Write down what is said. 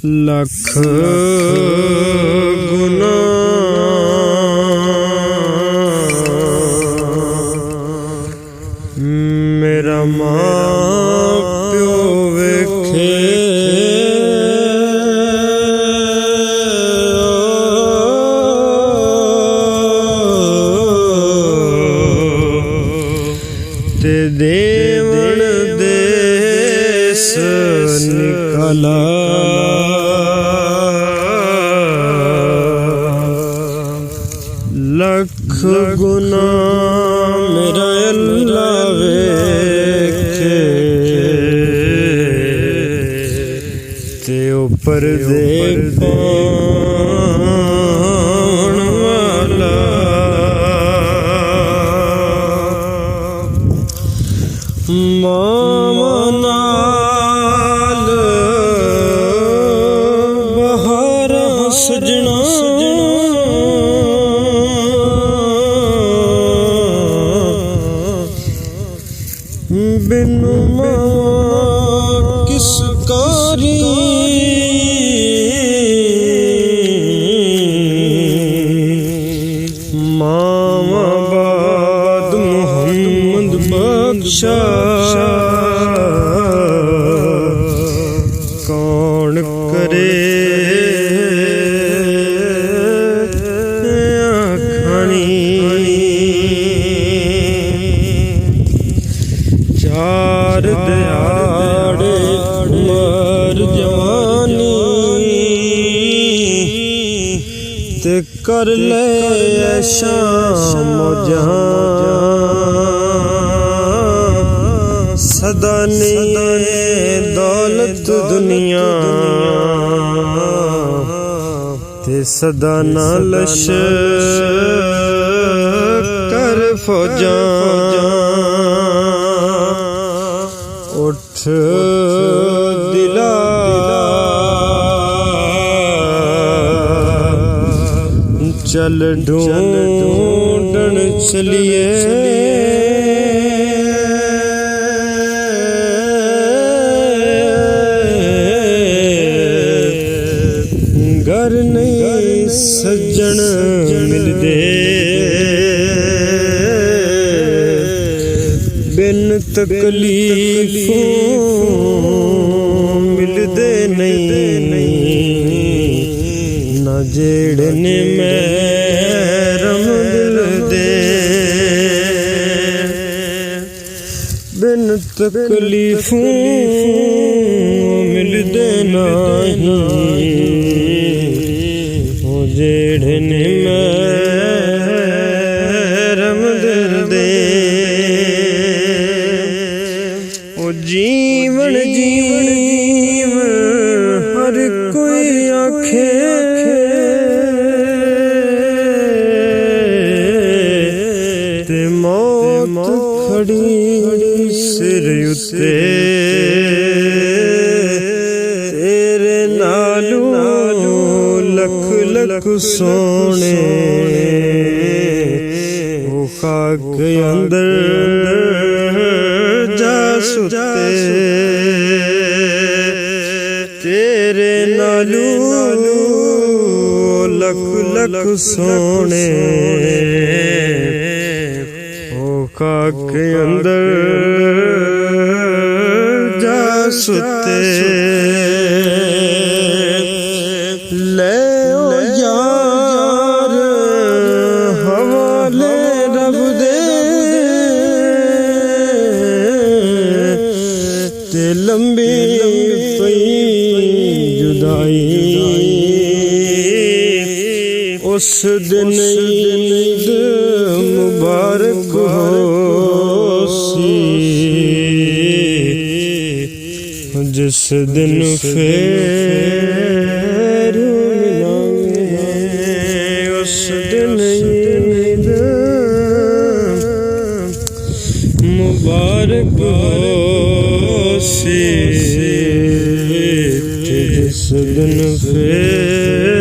लख गुना मेरा मां प्यो वेखे ते देवण देश निकला लख गुना मेरा अल्लाह वेखे ते ऊपर दे पाउण वाला मामा नाल बहारा सजना बिनु मामा किस कारी मामा बाद मोहम्मद बख्शा कौन करे चार दयाड़े मर जवानी ते कर ले शाम सदा नहीं दौलत दुनिया ते सदा ना लश कर फौजा उठ दिला चल ढूंढन चलिए घर नहीं सज्जन मिलदे बिन तकलीफों मिलदे नहीं ना जेड़े ने महरम दिल दे बिन तकलीफों मिलदे नहीं जेड़े ने महरम दिल दे जीवन जीवन हर कोई आखे ते मौत खड़ी सिर उत्ते तेरे नालू लख लख सोने वो खाक अंदर जा सुते तेरे नालू लख लख सोने ओ काके अंदर जा सुते ले ओ यार हवाले रब दे ते लंबी पई जुदाई उस दिन ईद मुबारक होसी जिस दिन फेर मिलांगे उस दिन ईद मुबारक होसी जिस दिन फेर